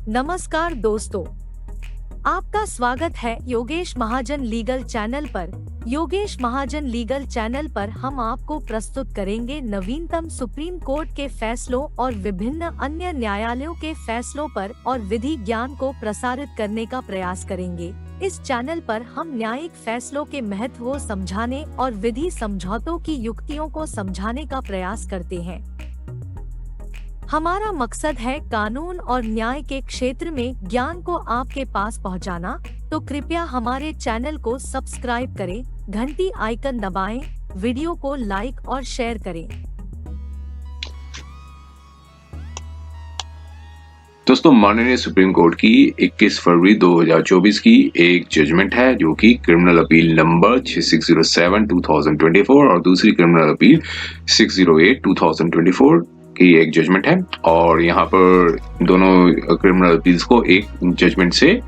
नमस्कार दोस्तों, आपका स्वागत है योगेश महाजन लीगल चैनल पर। योगेश महाजन लीगल चैनल पर हम आपको प्रस्तुत करेंगे नवीनतम सुप्रीम कोर्ट के फैसलों और विभिन्न अन्य न्यायालयों के फैसलों पर और विधि ज्ञान को प्रसारित करने का प्रयास करेंगे। इस चैनल पर हम न्यायिक फैसलों के महत्व को समझाने और विधि समझौतों की युक्तियों को समझाने का प्रयास करते हैं। हमारा मकसद है कानून और न्याय के क्षेत्र में ज्ञान को आपके पास पहुंचाना, तो कृपया हमारे चैनल को सब्सक्राइब करें, घंटी आइकन दबाएं, वीडियो को लाइक और शेयर करें। दोस्तों, माननीय सुप्रीम कोर्ट की 21 फरवरी 2024 की एक जजमेंट है जो कि क्रिमिनल अपील नंबर 6607/2024 और दूसरी क्रिमिनल अपील 608/2024 की एक जजमेंट है। और यहाँ पर दोनों क्रिमिनल अपील्स को एक जजमेंट से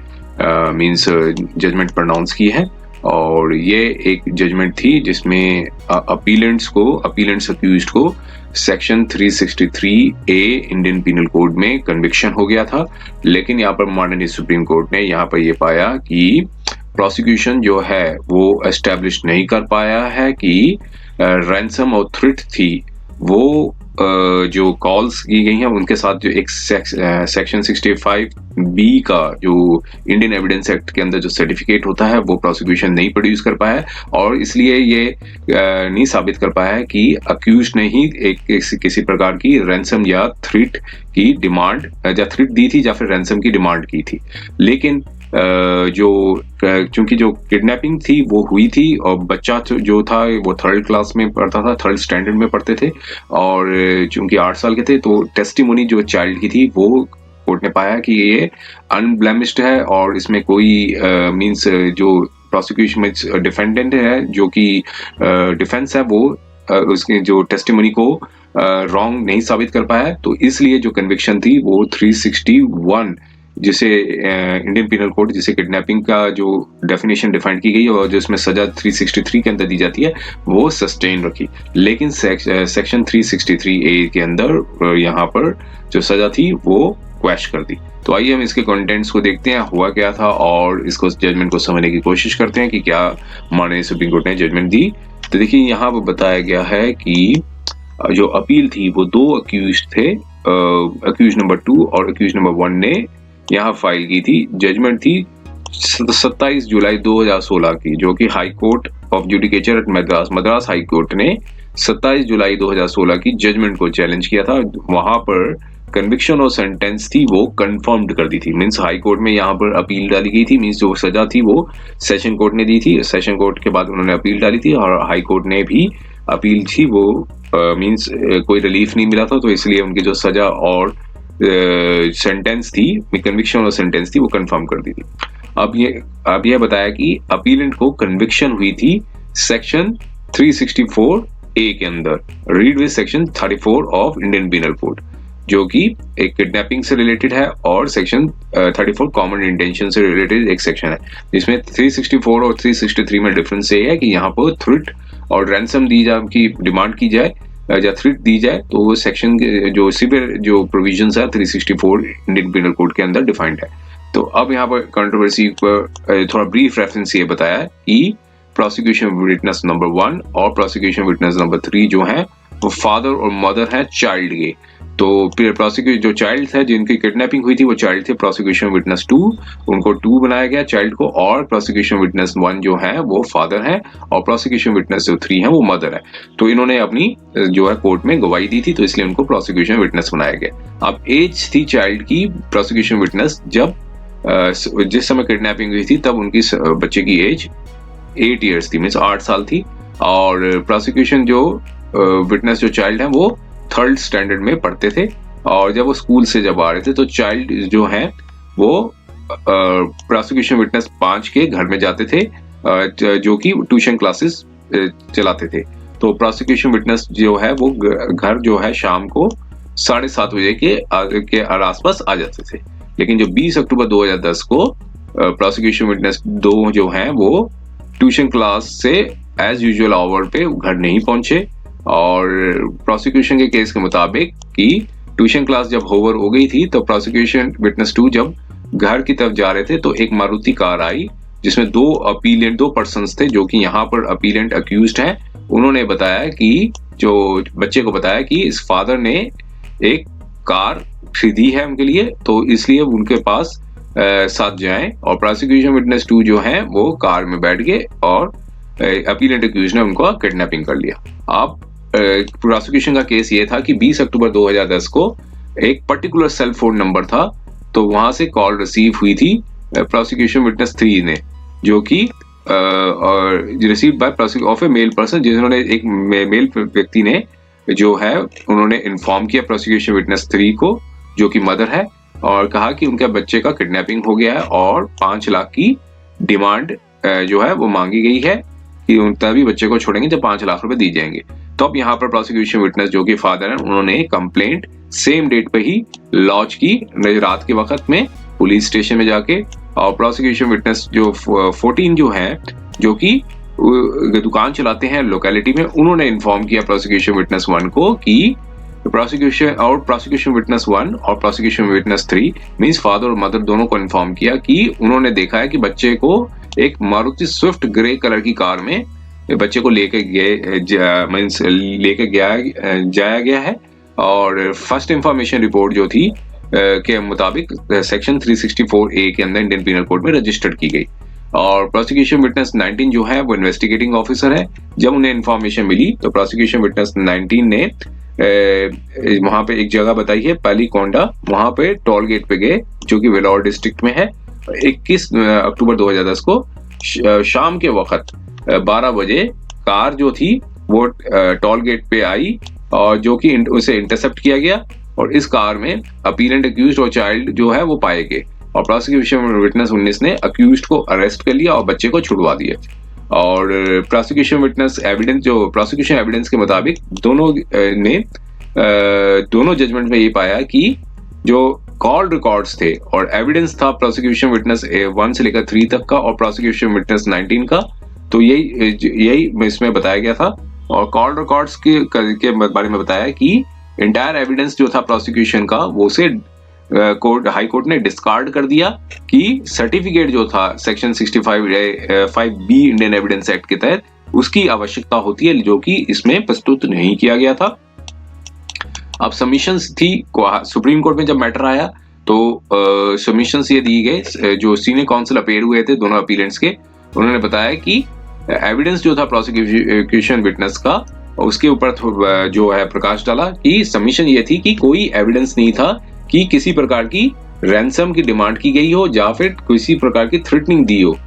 मींस जजमेंट प्रोनाउंस की है। और ये एक जजमेंट थी जिसमें अपीलेंट्स अक्यूज्ड को section 363A Indian penal code में कन्विक्शन हो गया था। लेकिन यहाँ पर माननीय सुप्रीम कोर्ट ने यहाँ पर ये पाया कि प्रोसिक्यूशन जो है वो एस्टेब्लिश नहीं कर पाया है कि रैंसम और थ्रेट थी वो जो कॉल्स की गई हैं उनके साथ जो एक सेक्शन 65B का जो इंडियन एविडेंस एक्ट के अंदर जो सर्टिफिकेट होता है वो प्रोसिक्यूशन नहीं प्रोड्यूस कर पाया है। और इसलिए ये नहीं साबित कर पाया है कि अक्यूज ने ही किसी प्रकार की रैंसम या थ्रेट की डिमांड या थ्रेट दी थी या फिर रैंसम की डिमांड की थी। लेकिन चूंकि जो किडनैपिंग थी वो हुई थी और बच्चा जो था वो 3rd क्लास में पढ़ता था, 3rd स्टैंडर्ड में पढ़ते थे और चूंकि 8 साल के थे, तो टेस्टिमोनी जो चाइल्ड की थी वो कोर्ट ने पाया कि ये अनब्लेमिश्ड है और इसमें कोई मींस जो प्रोसिक्यूशन में डिफेंडेंट है जो कि डिफेंस है वो उसके जो टेस्टिमोनी को रॉन्ग नहीं साबित कर पाया। तो इसलिए जो कन्विक्शन थी वो 361 जिसे इंडियन पीनल कोड जिसे किडनैपिंग का जो डेफिनेशन डिफाइन की गई और जिसमें सजा 363 के अंदर दी जाती है वो सस्टेन रखी। लेकिन सेक्शन 363A के अंदर यहाँ पर जो सजा थी वो क्वैश कर दी। तो आइए हम इसके कंटेंट्स को देखते हैं, हुआ क्या था और इसको जजमेंट को समझने की कोशिश करते हैं कि क्या माननीय सुप्रीम कोर्ट ने जजमेंट दी। तो देखिए, यहाँ पर बताया गया है कि जो अपील थी वो 2 अक्यूज थे, अक्यूज नंबर 2 और अक्यूज नंबर 1 ने यहाँ फाइल की थी। जजमेंट थी 27 जुलाई 2016 की, जो कि high court of judicature at Madras high court ने 27 जुलाई 2016 की जजमेंट को चैलेंज किया था। वहां पर कन्विक्शन और सेंटेंस थी वो कंफर्म्ड कर दी थी। मींस हाई कोर्ट में यहाँ पर अपील डाली गई थी, मींस जो सजा थी वो सेशन कोर्ट ने दी थी, सेशन कोर्ट के बाद उन्होंने अपील डाली थी और हाई कोर्ट ने भी अपील थी वो मींस कोई रिलीफ नहीं मिला था, तो इसलिए उनकी जो सजा और सेंटेंस थी, कन्विक्शन और सेंटेंस थी वो कंफर्म कर दी थी। अब यह बताया कि अपीलेंट को कन्विक्शन हुई थी सेक्शन 364A के अंदर, read with section 34 of Indian penal code, जो कि एक किडनैपिंग से रिलेटेड है और सेक्शन 34 कॉमन इंटेंशन से रिलेटेड एक सेक्शन है, जिसमें 364 और 363 में डिफरेंस ये है कि यहाँ पर थ्रेट और रैंसम की डिमांड की जाए या थ्रेट दी जाए तो वो सेक्शन के जो सिवियर जो प्रोविजंस है 364 इंडियन पीनल कोड के अंदर डिफाइंड है। तो अब यहाँ पर कंट्रोवर्सी पर थोड़ा ब्रीफ रेफरेंस ये बताया है कि प्रोसिक्यूशन विटनेस नंबर 1 और प्रोसिक्यूशन विटनेस नंबर 3 जो है वो फादर और मदर है चाइल्ड के। तो फिर प्रोसिक्यूशन जो चाइल्ड है जिनकी किडनैपिंग हुई थी वो चाइल्ड थे, प्रोसिक्यूशन विटनेस 2 उनको 2 बनाया गया चाइल्ड को, और प्रोसिक्यूशन विटनेस 1 जो है वो फादर है और प्रोसिक्यूशन विटनेस जो 3 है वो मदर है। तो इन्होंने अपनी जो है कोर्ट में गवाही दी थी, तो इसलिए उनको प्रोसिक्यूशन विटनेस बनाया गया। अब एज थी चाइल्ड की प्रोसिक्यूशन विटनेस जब जिस समय किडनैपिंग हुई थी तब उनकी बच्चे की एज 8 ईयर्स थी, मीन्स 8 साल थी। और प्रोसिक्यूशन जो विटनेस जो चाइल्ड है वो 3rd स्टैंडर्ड में पढ़ते थे और जब वो स्कूल से जब आ रहे थे तो चाइल्ड जो है वो प्रोसिक्यूशन विटनेस 5 के घर में जाते थे जो कि ट्यूशन क्लासेस चलाते थे। तो प्रोसिक्यूशन विटनेस जो है वो घर जो है शाम को 7:30 बजे के आसपास आ जाते थे। लेकिन जो 20 अक्टूबर 2010 को प्रोसिक्यूशन विटनेस 2 जो है वो ट्यूशन क्लास से एज यूजुअल आवर पे घर नहीं पहुंचे और प्रोसिक्यूशन के केस के मुताबिक कि ट्यूशन क्लास जब ओवर हो गई थी तो प्रोसिक्यूशन विटनेस 2 जब घर की तरफ जा रहे थे तो एक मारुति कार आई जिसमें दो पर्सन्स थे जो कि यहाँ पर अपीलेंट अक्यूज्ड हैं। उन्होंने बताया कि जो बच्चे को बताया कि इस फादर ने एक कार खरीदी है उनके लिए, तो इसलिए उनके पास साथ जाएं, और प्रोसिक्यूशन विटनेस 2 जो है वो कार में बैठ गए और अपीलेंट अक्यूज ने उनको किडनैपिंग कर लिया। अब प्रोसिक्यूशन का केस ये था कि 20 अक्टूबर 2010 को एक पर्टिकुलर सेल फोन नंबर था, तो वहां से कॉल रिसीव हुई थी प्रोसिक्यूशन विटनेस 3 ने, जो कि receive by of A male person, जिन्होंने एक मेल व्यक्ति ने जो है उन्होंने इन्फॉर्म किया प्रोसिक्यूशन विटनेस 3 को, जो कि मदर है, और कहा कि उनके बच्चे का किडनैपिंग हो गया है और 5 लाख की डिमांड जो है वो मांगी गई है कि उन तभी बच्चे को छोड़ेंगे जब 5 लाख रुपए दी जाएंगे। तो अब यहाँ पर प्रोसिक्यूशन विटनेस जो कि फादर है उन्होंने कंप्लेंट सेम डेट पे ही लॉन्च की रात के वक्त में पुलिस स्टेशन में जाके, और प्रोसिक्यूशन विटनेस जो 14 जो है जो कि दुकान चलाते हैं लोकेलिटी में, उन्होंने इन्फॉर्म किया प्रोसिक्यूशन विटनेस 1 को कि प्रोसिक्यूशन विटनेस 1 और प्रोसिक्यूशन विटनेस 3 मींस फादर और मदर दोनों को इन्फॉर्म किया कि उन्होंने देखा है कि बच्चे को एक मारुति स्विफ्ट ग्रे कलर की कार में बच्चे को लेके जाया गया है, और फर्स्ट इंफॉर्मेशन रिपोर्ट जो थी के मुताबिक सेक्शन 364A के अंदर इंडियन पीनल कोड में रजिस्टर्ड की गई। और प्रोसिक्यूशन विटनेस 19 जो है वो इन्वेस्टिगेटिंग ऑफिसर है। जब उन्हें इन्फॉर्मेशन मिली तो प्रोसिक्यूशन विटनेस 19 ने वहां पे एक जगह बताई है पालीकोंडा, वहां पे टोल गेट पे गए जो कि वेलोर डिस्ट्रिक्ट में है। 21 अक्टूबर 2010 को शाम के वक्त 12 बजे कार जो थी वो टोल गेट पे आई और जो कि उसे इंटरसेप्ट किया गया, और इस कार में अपीलेंट अक्यूज्ड और चाइल्ड जो है वो पाए गए, और प्रोसिक्यूशन विटनेस 19 ने अक्यूज्ड को अरेस्ट कर लिया और बच्चे को छुड़वा दिया। और प्रोसिक्यूशन विटनेस एविडेंस जो प्रोसिक्यूशन एविडेंस के मुताबिक दोनों जजमेंट में ये पाया कि जो कॉल रिकॉर्ड्स थे और एविडेंस था प्रोसिक्यूशन विटनेस 1 से लेकर 3 तक का और प्रोसिक्यूशन विटनेस 19 का, तो यही इसमें बताया गया था। और कॉल रिकॉर्ड्स के बारे में बताया कि इंटायर एविडेंस जो था प्रोसिक्यूशन का वो से हाई कोर्ट ने डिस्कार्ड कर दिया कि सर्टिफिकेट जो था section 65B Indian evidence act के तहत उसकी आवश्यकता होती है, जो कि इसमें प्रस्तुत नहीं किया गया था। अब सबमिशंस थी सुप्रीम कोर्ट में जब मैटर आया तो सबमिशंस ये दी गए, जो सीनियर काउंसिल अपेयर हुए थे दोनों अपीलेंट्स के, उन्होंने बताया कि एविडेंस जो था प्रोसिक्यूशन विटनेस का उसके ऊपर जो है प्रकाश डाला कि सबमिशन ये थी कि कोई एविडेंस नहीं था कि किसी प्रकार की रैंसम की डिमांड की गई हो या फिर किसी प्रकार की थ्रेटनिंग दी हो,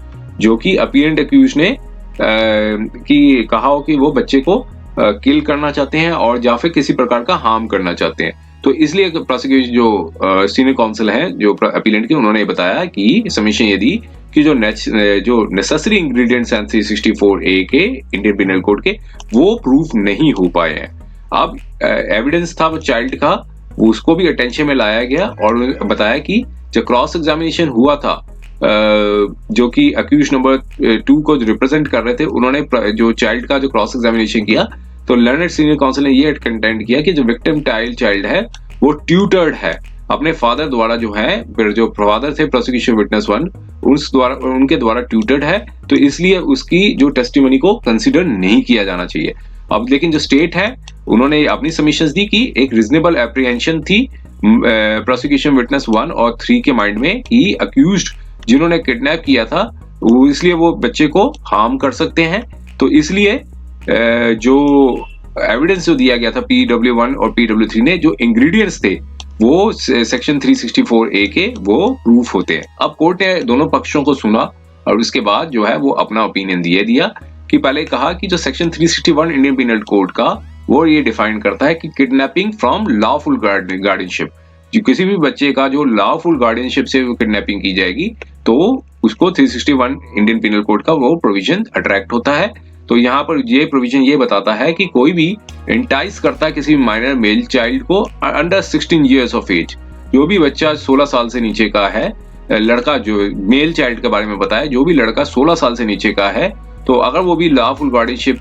जो कि अपीलेंट अक्यूज ने कि कहा हो कि वो बच्चे को किल करना चाहते हैं और या फिर किसी प्रकार का हार्म करना चाहते हैं। तो इसलिए प्रोसिक्यूशन जो सीनियर काउंसिल है जो अपीलेंट के, उन्होंने बताया कि सबमिशन ये दी कि जो नेसेसरी इंग्रेडिएंट्स हैं 364A के इंडियन पिनल कोड के वो प्रूफ नहीं हो पाए हैं। अब एविडेंस था वो चाइल्ड का, उसको भी अटेंशन में लाया गया और बताया कि जो क्रॉस एग्जामिनेशन हुआ था जो कि अक्यूज नंबर 2 को रिप्रेजेंट कर रहे थे, उन्होंने जो चाइल्ड का जो क्रॉस एग्जामिनेशन किया तो लर्नेड सीनियर काउंसिल ने ये कंटेंट किया कि जो विक्टिम चाइल्ड है वो ट्यूटर्ड है अपने फादर द्वारा, जो है फिर जो फादर थे प्रोसिक्यूशन विटनेस 1 उनके द्वारा ट्यूटर्ड है, तो इसलिए उसकी जो टेस्टिमनी को कंसीडर नहीं किया जाना चाहिए। अब लेकिन जो स्टेट है उन्होंने अपनी सबमिशंस दी कि एक रीजनेबल एप्रीहेंशन थी प्रोसिक्यूशन विटनेस 1 और 3 के माइंड में कि अक्यूज्ड जिन्होंने किडनैप किया था वो इसलिए वो बच्चे को हार्म कर सकते हैं, तो इसलिए जो एविडेंस जो दिया गया था PW1 और PW3 ने जो इंग्रेडिएंट्स थे वो सेक्शन 364A के वो प्रूफ होते हैं। अब कोर्ट ने दोनों पक्षों को सुना और उसके बाद जो है वो अपना ओपिनियन दिया कि पहले कहा कि जो सेक्शन 361 इंडियन पिनल कोड का वो ये डिफाइन करता है कि किडनैपिंग फ्रॉम लॉफुल गार्डियनशिप, जो किसी भी बच्चे का जो लॉफुल गार्डियनशिप से किडनैपिंग की जाएगी तो उसको 361 इंडियन पिनल कोड का वो प्रोविजन अट्रैक्ट होता है। तो यहाँ पर ये प्रोविजन ये बताता है कि कोई भी इंटाइस करता है किसी माइनर मेल चाइल्ड को अंडर 16 इयर्स ऑफ एज, जो भी बच्चा 16 साल से नीचे का है, लड़का जो मेल चाइल्ड के बारे में बताया, जो भी लड़का 16 साल से नीचे का है, तो अगर वो भी लॉफुल गार्डियनशिप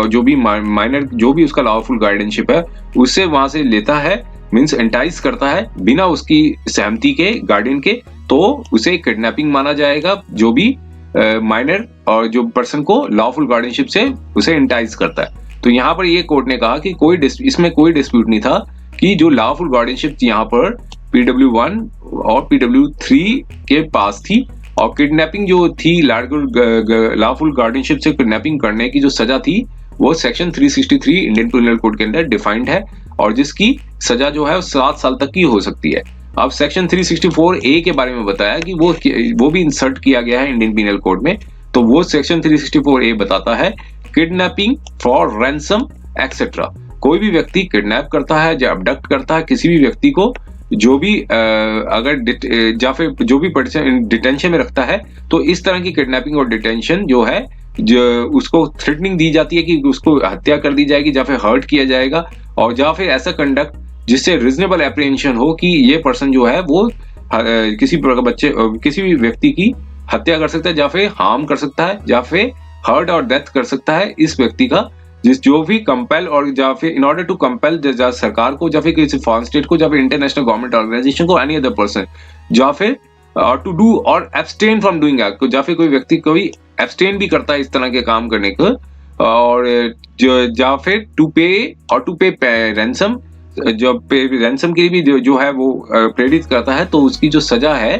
जो भी माइनर जो भी उसका लॉफुल गार्डियनशिप है उससे वहां से लेता है मीन्स एंटाइज करता है बिना उसकी सहमति के गार्डियन के, तो उसे किडनैपिंग माना जाएगा, जो भी माइनर और जो पर्सन को लॉफुल गार्डियनशिप से उसे एंटाइज करता है। तो यहाँ पर ये कोर्ट ने कहा कि इसमें कोई डिस्प्यूट नहीं था कि जो लॉफुल गार्डियनशिप यहाँ पर PW1 और PW3 के पास थी, और किडनैपिंग जो थी लॉफुल गार्डियनशिप से किडनैपिंग करने की जो सजा थी वो सेक्शन 363 इंडियन पिनल कोड के अंदर डिफाइंड है, और जिसकी सजा जो है 7 साल तक की हो सकती है। अब सेक्शन 364A के बारे में बताया कि वो भी इंसर्ट किया गया है इंडियन पिनल कोड में। तो वो सेक्शन 364A बताता है किडनैपिंग फॉर रैंसम एक्सेट्रा। कोई भी व्यक्ति किडनैप करता है या अबडक्ट करता है किसी भी व्यक्ति को, जो भी अगर या फिर जो भी डिटेंशन में रखता है, तो इस तरह की किडनैपिंग और डिटेंशन जो है, जो उसको थ्रेटनिंग दी जाती है कि उसको हत्या कर दी जाएगी या फिर हर्ट किया जाएगा, और या फिर ऐसा कंडक्ट जिससे रीजनेबल एप्रीहेंशन हो कि ये पर्सन जो है वो किसी भी व्यक्ति की हत्या कर सकता है या फिर हार्म कर सकता है या फिर हर्ट और डेथ कर सकता है इस व्यक्ति का, जो भी कंपेल और या फिर इन ऑर्डर टू कंपेल सरकार को या फिर किसी फॉरेन स्टेट को या फिर इंटरनेशनल गवर्नमेंट ऑर्गेनाइजेशन को, एनी अदर पर्सन, या फिर टू डू और एब्सटेन फ्रॉम डूइंग एक्ट, या फिर कोई व्यक्ति कोई एब्सटेन भी करता है इस तरह के काम करने को, और या फिर टू पे रैंसम, जो रैंसम के लिए भी जो है वो प्रेरित करता है, तो उसकी जो सजा है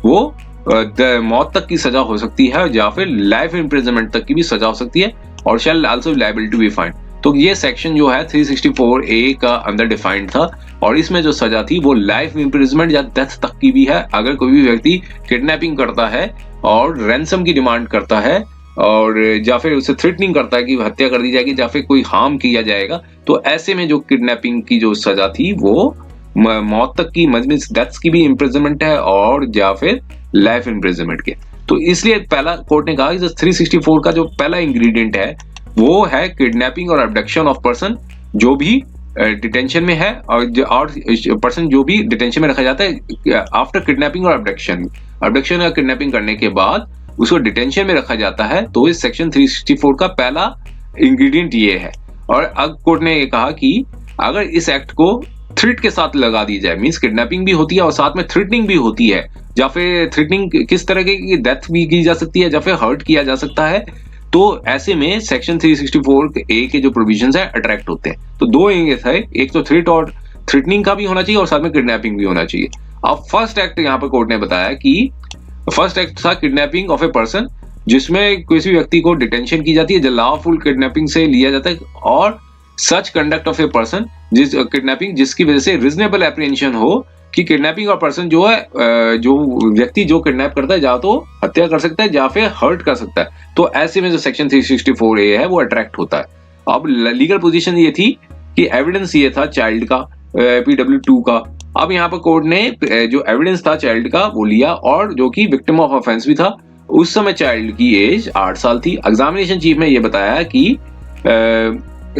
वो मौत तक की सजा हो सकती है या फिर लाइफ इम्प्रिजनमेंट तक की भी सजा हो सकती है, और shall also liable to be fined. तो ये सेक्शन जो है 364A का अंदर डिफाइंड था, और इसमें जो सजा थी वो लाइफ इम्प्रिजनमेंट या डेथ तक की भी है। अगर कोई भी व्यक्ति किडनैपिंग करता है और रैंसम की डिमांड करता है, और या फिर उसे थ्रेटनिंग करता है कि हत्या कर दी जाएगी या फिर कोई हार्म किया जाएगा, तो ऐसे में जो किडनैपिंग की जो सजा थी वो मौत तक की, मींस डेथ की भी इम्प्रिजनमेंट है और या फिर लाइफ इम्प्रिजनमेंट के। तो इसलिए पहला कोर्ट ने कहा कि 364 का जो पहला इंग्रेडिएंट है वो है किडनैपिंग और अबडक्शन ऑफ पर्सन जो भी डिटेंशन में है, और पर्सन जो भी डिटेंशन में रखा जाता है आफ्टर किडनैपिंग और अबडक्शन या किडनैपिंग करने के बाद उसको डिटेंशन में रखा जाता है। तो इस सेक्शन 364 का पहला इंग्रेडिएंट ये है। और अब कोर्ट ने ये कहा कि अगर इस एक्ट को थ्रेट के साथ लगा दी जाए, मींस किडनैपिंग भी होती है और साथ में थ्रेटनिंग भी होती है, या फिर थ्रेटनिंग किस तरह की डेथ भी की जा सकती है या फिर हर्ट किया जा सकता है, तो ऐसे में सेक्शन 364A के जो प्रोविजंस है अट्रैक्ट होते हैं। तो दो है, एक तो थ्रेट और थ्रेटनिंग का भी होना चाहिए और साथ में किडनैपिंग भी होना चाहिए। अब फर्स्ट एक्ट यहाँ पर कोर्ट ने बताया कि फर्स्ट एक्ट था किडनैपिंग ऑफ ए पर्सन, जिसमें किसी व्यक्ति को डिटेंशन की जाती है, जो लॉफुल किडनैपिंग से लिया जाता है, और सच कंडक्ट ऑफ ए पर्सन जिस किडनैपिंग जिसकी वजह से रीजनेबल एप्रीहेंशन हो कि किडनैपिंग और पर्सन जो है, जो व्यक्ति जो किडनैप करता है या तो हत्या कर सकता है या फिर हर्ट कर सकता है, तो ऐसे में जो सेक्शन 364A है वो अट्रैक्ट होता है। अब लीगल पोजीशन ये थी कि एविडेंस ये था चाइल्ड का, PW2 का। अब यहाँ पर कोर्ट ने जो एविडेंस था चाइल्ड का वो लिया, और जो कि विक्टिम ऑफ ऑफेंस भी था। उस समय चाइल्ड की एज 8 साल थी। एग्जामिनेशन चीफ ने ये बताया कि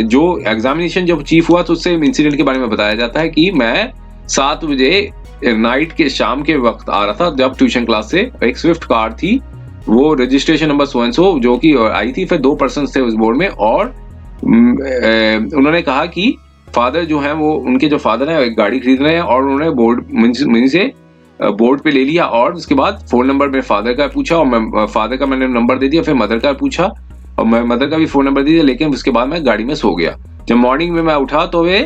जो एग्जामिनेशन जब चीफ हुआ तो उससे इंसिडेंट के बारे में बताया जाता है कि मैं 7 बजे नाइट के शाम के वक्त आ रहा था जब ट्यूशन क्लास से, एक स्विफ्ट कार थी, वो registration number so and so जो कि आई थी, फिर 2 पर्सन थे उस बोर्ड में, और उन्होंने कहा कि फादर जो है वो उनके जो फादर है एक गाड़ी खरीद रहे हैं, और उन्होंने बोर्ड से बोर्ड पे ले लिया, और उसके बाद फोन नंबर मेरे फादर का पूछा, और मैं फादर का मैंने नंबर दे दिया, फिर मदर का पूछा और मैं मदर का भी फोन नंबर दे दिया, लेकिन उसके बाद मैं गाड़ी में सो गया। जब मॉर्निंग में मैं उठा तो वे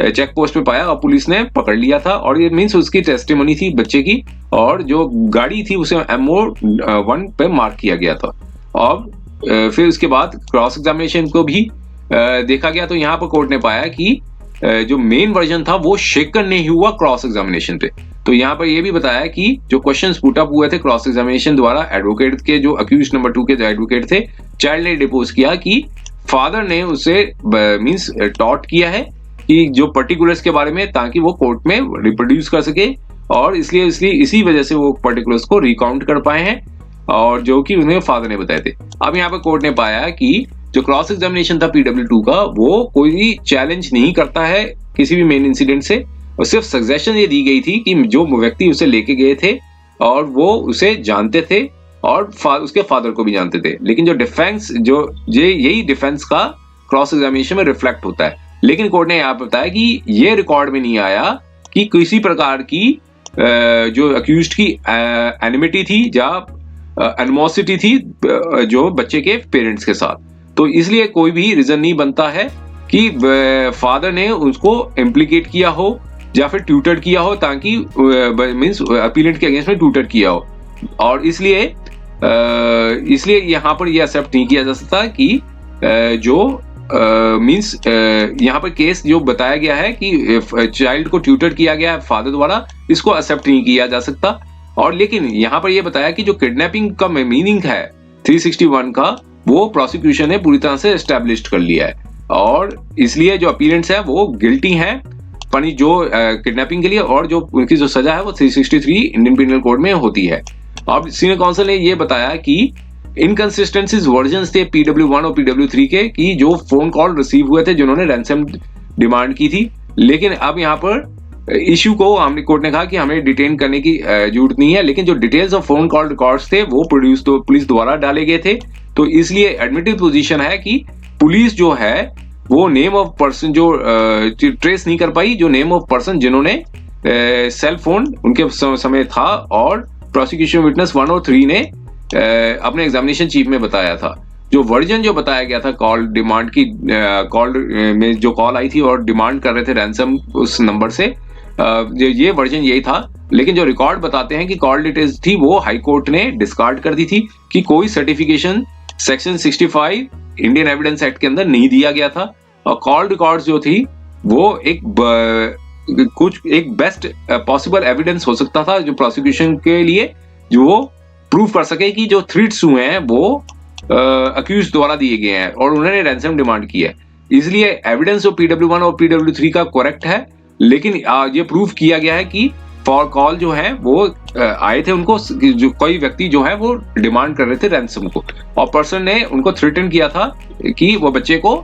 चेक पोस्ट पे पाया और पुलिस ने पकड़ लिया था, और ये मीन्स उसकी टेस्टिमोनी थी बच्चे की, और जो गाड़ी थी उसे MO1 पे मार्क किया गया था। और फिर उसके बाद क्रॉस एग्जामिनेशन को भी देखा गया, तो यहाँ पर कोर्ट ने पाया कि जो मेन वर्जन था वो शेकन नहीं हुआ क्रॉस एग्जामिनेशन पे। तो यहाँ पर ये भी बताया कि जो क्वेश्चंस पुट अप हुए थे क्रॉस एग्जामिनेशन द्वारा, एडवोकेट के जो अक्यूज नंबर 2 के जो एडवोकेट थे, चाइल्ड ने डिपोज किया कि फादर ने उसे मींस टॉट किया है कि जो पर्टिकुलर्स के बारे में, ताकि वो कोर्ट में रिप्रोड्यूस कर सके, और इसलिए इसी वजह से वो पर्टिकुलर्स को रिकाउंट कर पाए हैं, और जो कि उन्हें फादर ने बताए थे। अब यहाँ पर कोर्ट ने पाया कि जो क्रॉस एग्जामिनेशन था PW2 का, वो कोई चैलेंज नहीं करता है किसी भी मेन इंसिडेंट से, और सिर्फ सजेशन ये दी गई थी कि जो व्यक्ति उसे लेके गए थे और वो उसे जानते थे और उसके फादर को भी जानते थे, लेकिन जो डिफेंस जो यही डिफेंस का क्रॉस एग्जामिनेशन में रिफ्लेक्ट होता है। लेकिन कोर्ट ने यहाँ पे बताया कि ये रिकॉर्ड में नहीं आया कि किसी प्रकार की जो अक्यूज्ड की एनिमिटी थी या एनिमोसिटी थी जो बच्चे के पेरेंट्स के साथ। तो इसलिए कोई भी रीजन नहीं बनता है कि फादर ने उसको इम्प्लीकेट किया हो या फिर ट्यूटर किया हो, ताकि मींस अपीलेंट के अगेंस्ट में ट्यूटर किया हो। और इसलिए यहाँ पर यह एक्सेप्ट नहीं किया जा सकता कि जो मींस यहाँ पर केस जो बताया गया है कि चाइल्ड को ट्यूटर किया गया है फादर द्वारा, इसको एक्सेप्ट नहीं किया जा सकता। और लेकिन यहाँ पर यह बताया कि जो किडनैपिंग का मीनिंग है 361 का, वो प्रोसिक्यूशन ने पूरी तरह से एस्टेब्लिश कर लिया है, और इसलिए जो अपीलेंट्स है वो गिल्टी हैं पनिश जो किडनैपिंग के लिए, और जो उनकी जो सजा है वो 363 इंडियन पिनल कोड में होती है। अब सीनियर काउंसिल ने ये बताया कि इनकंसिस्टेंसीज वर्जन्स थे PW1 और PW3 के, कि जो फोन कॉल रिसीव हुए थे जिन्होंने रैंसम डिमांड की थी, लेकिन अब यहाँ पर इश्यू को हमने कोर्ट ने कहा कि हमें डिटेन करने की जरूरत नहीं है, लेकिन जो details of phone call records थे वो प्रोड्यूस तो पुलिस द्वारा डाले गए थे। तो इसलिए एडमिटेड पोजीशन है कि पुलिस जो है वो नेम ऑफ पर्सन जो ट्रेस नहीं कर पाई, जो नेम ऑफ पर्सन जिन्होंने सेल फोन उनके समय था, और प्रोसिक्यूशन विटनेस 1 और 3 ने अपने एग्जामिनेशन चीफ में बताया था। जो वर्जन जो बताया गया था कॉल डिमांड की, कॉल में जो कॉल आई थी और डिमांड कर रहे थे रैंसम उस नंबर से, ये वर्जन यही था। लेकिन जो रिकॉर्ड बताते हैं कि कॉल डिटेल्स थी वो हाई कोर्ट ने डिस्कार्ड कर दी थी, कि कोई certification section 65 Indian evidence act के अंदर नहीं दिया गया था, और कॉल रिकॉर्ड्स जो थी वो एक बेस्ट पॉसिबल एविडेंस हो सकता था जो प्रोसिक्यूशन के लिए, जो वो प्रूव कर सके कि जो थ्रेट्स हुए हैं वो अक्यूज द्वारा दिए गए हैं और उन्होंने रैंसम डिमांड की है। इसलिए एविडेंस जो PW1 और PW3 का करेक्ट है, लेकिन ये प्रूव किया गया है कि फॉर कॉल जो है वो आए थे, उनको जो कोई व्यक्ति जो है वो डिमांड कर रहे थे रैंसम को, और पर्सन ने उनको थ्रेटन किया था कि वो बच्चे को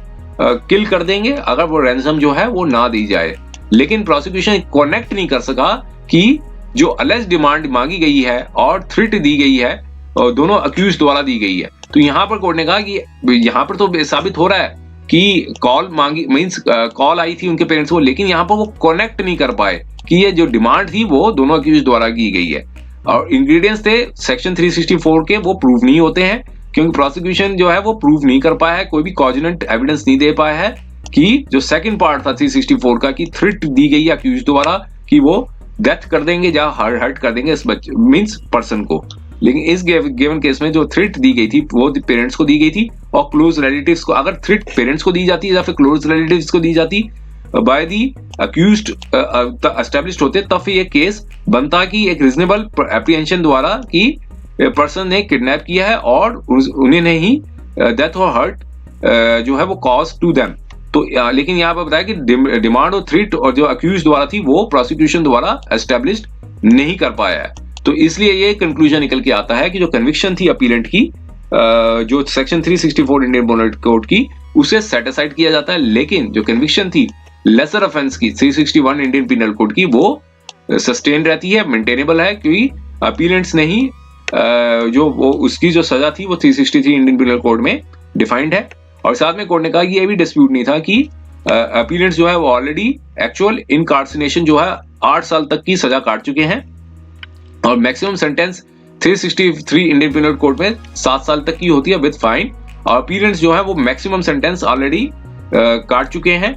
किल कर देंगे अगर वो रैंसम जो है वो ना दी जाए। लेकिन प्रोसिक्यूशन कनेक्ट नहीं कर सका कि जो अलेज डिमांड मांगी गई है और थ्रेट दी गई है दोनों अक्यूज द्वारा दी गई है। तो यहाँ पर कोर्ट ने कहा कि यहाँ पर तो साबित हो रहा है कि कॉल मांगी मींस कॉल आई थी उनके पेरेंट्स को, लेकिन यहाँ पर वो कनेक्ट नहीं कर पाए कि ये जो डिमांड थी वो दोनों अक्यूज द्वारा की गई है। और इंग्रेडिएंट्स थे सेक्शन 364 के, वो प्रूव नहीं होते हैं, क्योंकि प्रोसिक्यूशन जो है वो प्रूव नहीं कर पाया है, कोई भी कॉजिनेंट एविडेंस नहीं दे पाया है कि जो सेकंड पार्ट था 364 का, कि थ्रेट दी गई है अक्यूज द्वारा कि वो डेथ कर देंगे या हर्ट कर देंगे इस बच्चे मींस पर्सन को। लेकिन इस गिवन केस में जो थ्रेट दी गई थी वो पेरेंट्स को दी गई थी, और क्लोज रिलेटिव्स को, अगर थ्रेट पेरेंट्स को दी जाती या फिर क्लोज रिलेटिव्स को दी जाती बाय दी अक्यूज्ड एस्टैब्लिश्ड होते, तब ये केस बनता कि एक रीजनेबल एप्रीहेंशन द्वारा कि पर्सन ने किडनैप किया है और उन्हें नहीं डेथ और हर्ट जो है वो कॉज टू देम। तो लेकिन यहाँ पर बताया कि डिमांड और थ्रेट और जो अक्यूज द्वारा थी वो प्रोसिक्यूशन द्वारा एस्टैब्लिश्ड नहीं कर पाया है। तो इसलिए ये कंक्लूजन निकल के आता है कि जो कन्विक्शन थी अपीलेंट की जो सेक्शन 364 इंडियन पिनल कोड की, उसे सेट असाइड किया जाता है, लेकिन जो कन्विक्शन थी लेसर ऑफेंस की 361 इंडियन पिनल कोड की वो सस्टेन रहती है, मेंटेनेबल है, क्योंकि अपीलेंट्स ने ही जो वो उसकी जो सजा थी वो 363 इंडियन पिनल कोड में डिफाइंड है। और साथ में कोर्ट ने कहा कि ये भी डिस्प्यूट नहीं था कि अपीलेंट्स जो है वो ऑलरेडी एक्चुअल इनकार्सिनेशन जो है 8 साल तक की सजा काट चुके हैं, और maximum sentence 363 Indian penal code में 7 साल तक की होती है विद फाइन, और अपीलेंट्स जो है वो मैक्सिमम सेंटेंस ऑलरेडी काट चुके हैं।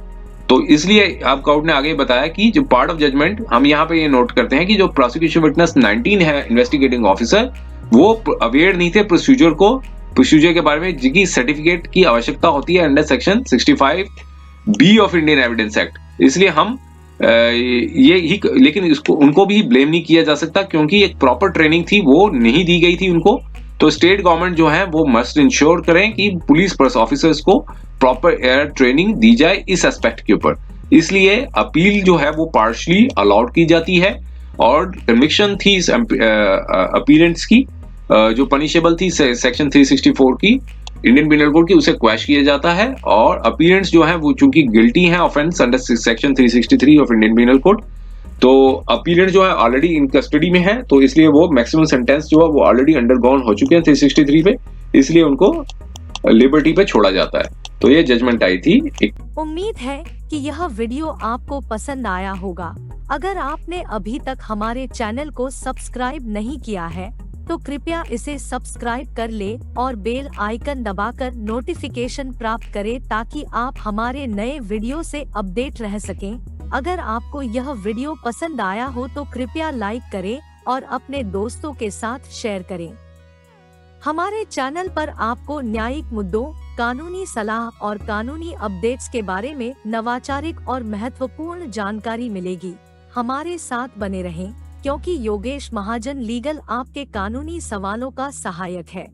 तो इसलिए अब कोर्ट ने आगे बताया कि जो पार्ट ऑफ जजमेंट हम यहाँ पे ये नोट करते हैं कि जो प्रोसिक्यूशन विटनेस 19 है इन्वेस्टिगेटिंग ऑफिसर, वो अवेयर नहीं थे प्रोसीजर के बारे में, जिसकी सर्टिफिकेट की आवश्यकता होती है under section 65B of Indian evidence act. इसलिए हम ये ही, लेकिन इसको उनको भी ब्लेम नहीं किया जा सकता, क्योंकि एक प्रॉपर ट्रेनिंग थी वो नहीं दी गई थी उनको। तो स्टेट गवर्नमेंट जो है वो मस्ट इंश्योर करें कि पुलिस ऑफिसर्स को प्रॉपर एयर ट्रेनिंग दी जाए इस एस्पेक्ट के ऊपर। इसलिए अपील जो है वो पार्शली अलाउड की जाती है, और कन्विक्शन थी इस अपीलेंट्स की जो पनिशेबल थी सेक्शन 364 की इंडियन पिनल कोड की, उसे क्वैश किया जाता है। और अपीलेंट्स जो है वो चूंकि गिल्टी हैं offence under section 363 of Indian penal code, तो अपीलेंट जो है ऑलरेडी इन कस्टडी में है, तो इसलिए वो मैक्सिमम सेंटेंस जो है वो ऑलरेडी अंडरगॉन हो चुके हैं 363 पे, इसलिए उनको लिबर्टी पे छोड़ा जाता है। तो ये जजमेंट आई थी। उम्मीद है कि यह वीडियो आपको पसंद आया होगा। अगर आपने अभी तक हमारे चैनल को सब्सक्राइब नहीं किया है तो कृपया इसे सब्सक्राइब कर ले और बेल आइकन दबाकर नोटिफिकेशन प्राप्त करें ताकि आप हमारे नए वीडियो से अपडेट रह सकें। अगर आपको यह वीडियो पसंद आया हो तो कृपया लाइक करें और अपने दोस्तों के साथ शेयर करें। हमारे चैनल पर आपको न्यायिक मुद्दों, कानूनी सलाह और कानूनी अपडेट्स के बारे में नवाचारिक और महत्वपूर्ण जानकारी मिलेगी। हमारे साथ बने रहें, क्योंकि योगेश महाजन लीगल आपके कानूनी सवालों का सहायक है।